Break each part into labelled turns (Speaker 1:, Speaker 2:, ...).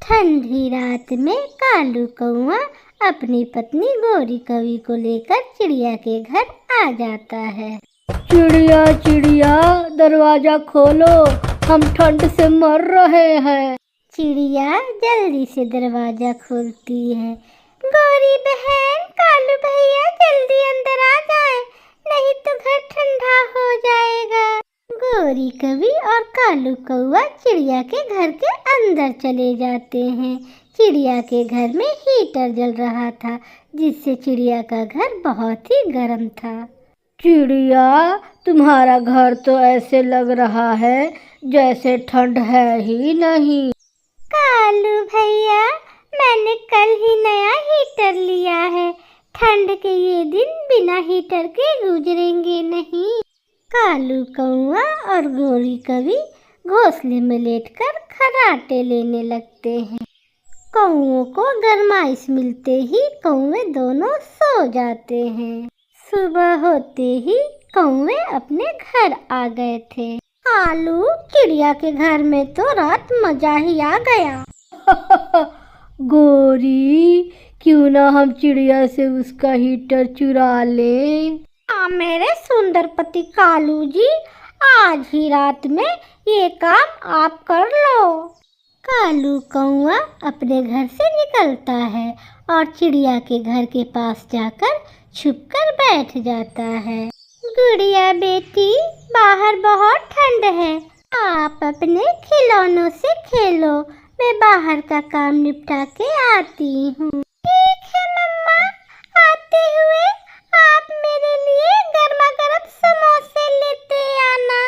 Speaker 1: ठंडी रात में कालू कौआ अपनी पत्नी गोरी कवि को लेकर चिड़िया के घर आ जाता है।
Speaker 2: चिड़िया चिड़िया दरवाजा खोलो, हम ठंड से मर रहे हैं।
Speaker 1: चिड़िया जल्दी से दरवाजा खोलती है। गोरी बहन, कालू भैया जल्दी अंदर आ जाएं, नहीं तो घर ठंडा हो जाएगा। गोरी कवि और कालू कौआ चिड़िया के घर के अंदर चले जाते हैं। चिड़िया के घर में हीटर जल रहा था, जिससे चिड़िया का घर बहुत ही गर्म था।
Speaker 2: चिड़िया, तुम्हारा घर तो ऐसे लग रहा है जैसे ठंड है ही नहीं।
Speaker 1: कालू भैया, मैंने कल ही नया हीटर लिया है, ठंड के ये दिन बिना हीटर के गुजरेंगे नहीं। कालू कौआ और गोरी कवि घोंसले में लेटकर खर्राटे लेने लगते हैं। कौओं को गरमाइश मिलते ही कौवे दोनों सो जाते हैं। सुबह होते ही कौवे अपने घर आ गए थे। कालू, चिड़िया के घर में तो रात मजा ही आ गया।
Speaker 2: गोरी, क्यों ना हम चिड़िया से उसका हीटर चुरा लें।
Speaker 1: मेरे सुंदर पति कालू जी, आज ही रात में ये काम आप कर लो। कालू कौआ अपने घर से निकलता है और चिड़िया के घर के पास जाकर छुपकर बैठ जाता है। गुड़िया बेटी, बाहर बहुत ठंड है, आप अपने खिलौनों से खेलो, मैं बाहर का काम निपटा के आती हूँ। ठीक है मम्मा, आते हुए आप मेरे लिए गर्मा गर्म समोसे लेते आना।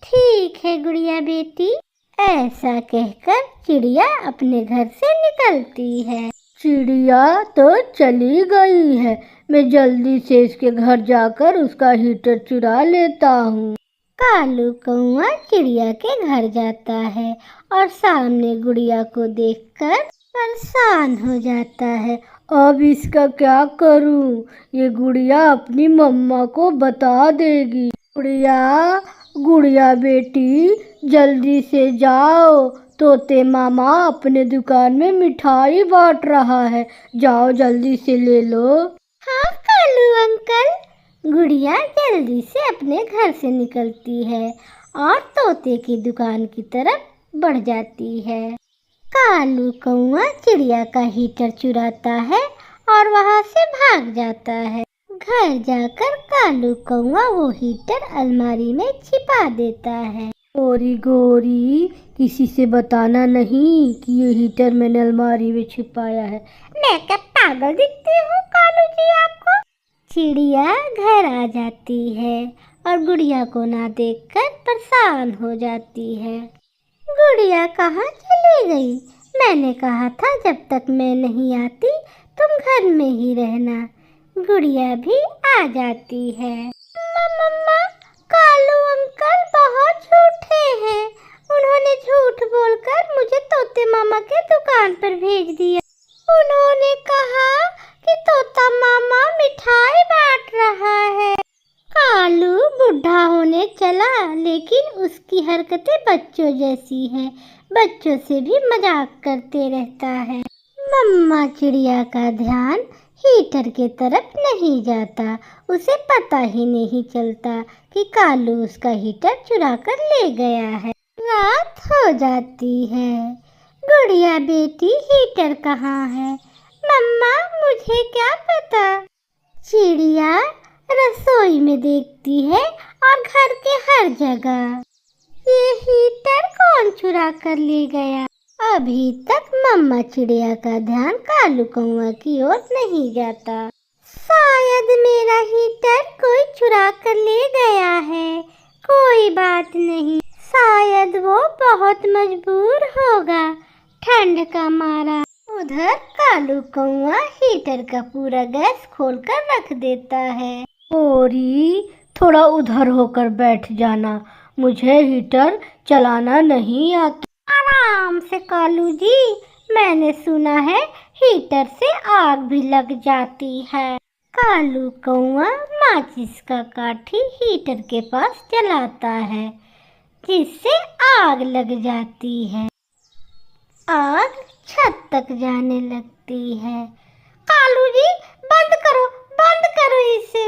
Speaker 1: ठीक है गुड़िया बेटी। ऐसा कहकर चिड़िया अपने घर से निकलती है।
Speaker 2: चिड़िया तो चली गई है, मैं जल्दी से इसके घर जाकर उसका हीटर चुरा लेता हूँ।
Speaker 1: कालू कौआ चिड़िया के घर जाता है और सामने गुड़िया को देखकर परेशान हो जाता है।
Speaker 2: अब इसका क्या करूं? ये गुड़िया अपनी मम्मा को बता देगी। गुड़िया, गुड़िया बेटी, जल्दी से जाओ, तोते मामा अपने दुकान में मिठाई बांट रहा है, जाओ जल्दी से ले लो।
Speaker 1: हाँ कालू अंकल। गुड़िया जल्दी से अपने घर से निकलती है और तोते की दुकान की तरफ बढ़ जाती है। कालू कौआ चिड़िया का हीटर चुराता है और वहाँ से भाग जाता है। घर जाकर कालू कौआ वो हीटर अलमारी में छिपा देता है।
Speaker 2: गोरी गोरी, किसी से बताना नहीं कि ये हीटर मैंने अलमारी में छिपाया है।
Speaker 1: मैं क्या पागल दिखती हूँ कालू जी आपको? चिड़िया घर आ जाती है और गुड़िया को ना देखकर परेशान हो जाती है। गुड़िया कहाँ चली गई? मैंने कहा था जब तक मैं नहीं आती तुम घर में ही रहना। गुड़िया भी आ जाती है। मम्मा, कालू अंकल बहुत झूठे हैं, उन्होंने झूठ बोलकर मुझे तोते मामा के दुकान पर भेज दिया। उन्होंने कहा कि तोता मामा मिठाई बांट रहा है। कालू बुढ़ा होने चला, लेकिन उसकी हरकतें बच्चों जैसी हैं, बच्चों से भी मजाक करते रहता है। मम्मा चिड़िया का ध्यान हीटर के तरफ नहीं जाता, उसे पता ही नहीं चलता कि कालू उसका हीटर चुरा कर ले गया है। रात हो जाती है। गुड़िया बेटी, हीटर कहाँ है? मम्मा मुझे क्या पता। चिड़िया रसोई में देखती है और घर के हर जगह। ये हीटर कौन चुरा कर ले गया? अभी तक मम्मा चिड़िया का ध्यान कालू कौआ की ओर नहीं जाता। शायद मेरा हीटर कोई चुरा कर ले गया है। कोई बात नहीं, शायद वो बहुत मजबूर होगा ठंड का मारा। उधर कालू कौआ हीटर का पूरा गैस खोलकर रख देता है।
Speaker 2: गोरी, थोड़ा उधर होकर बैठ जाना, मुझे हीटर चलाना नहीं आता।
Speaker 1: आराम से कालू जी, मैंने सुना है हीटर से आग भी लग जाती है। कालू कौआ माचिस का काठी हीटर के पास जलाता है, जिससे आग लग जाती है। आग छत तक जाने लगती है। कालू जी बंद करो इसे।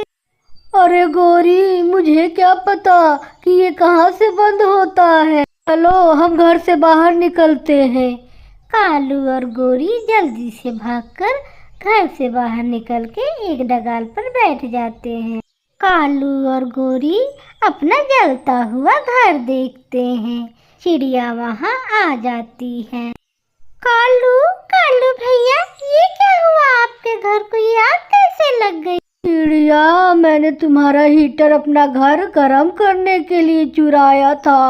Speaker 2: अरे गौरी, मुझे क्या पता कि ये कहाँ से बंद होता है। चलो हम घर से बाहर निकलते हैं।
Speaker 1: कालू और गौरी जल्दी से भागकर घर से बाहर निकल के एक डगाल पर बैठ जाते हैं। कालू और गौरी अपना जलता हुआ घर देखते हैं। चिड़िया वहाँ आ जाती है। कालू भैया, ये क्या हुआ? आपके घर को ये आग कैसे लग गई?
Speaker 2: चिड़िया, मैंने तुम्हारा हीटर अपना घर गर्म करने के लिए चुराया था।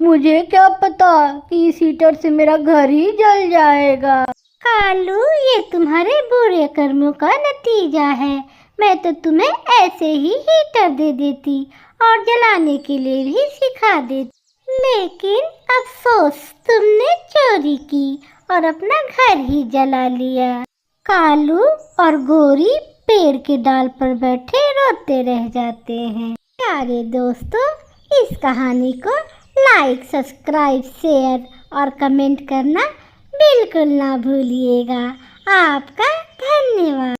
Speaker 2: मुझे क्या पता कि इस हीटर से मेरा घर ही जल जाएगा।
Speaker 1: कालू, ये तुम्हारे बुरे कर्मों का नतीजा है। मैं तो तुम्हें ऐसे ही हीटर दे देती और जलाने के लिए भी सिखा देती, लेकिन अफसोस तुमने चोरी की और अपना घर ही जला लिया। कालू और गौरी पेड़ के डाल पर बैठे रोते रह जाते हैं। प्यारे दोस्तों, इस कहानी को लाइक, सब्सक्राइब, शेयर और कमेंट करना बिल्कुल ना भूलिएगा। आपका धन्यवाद।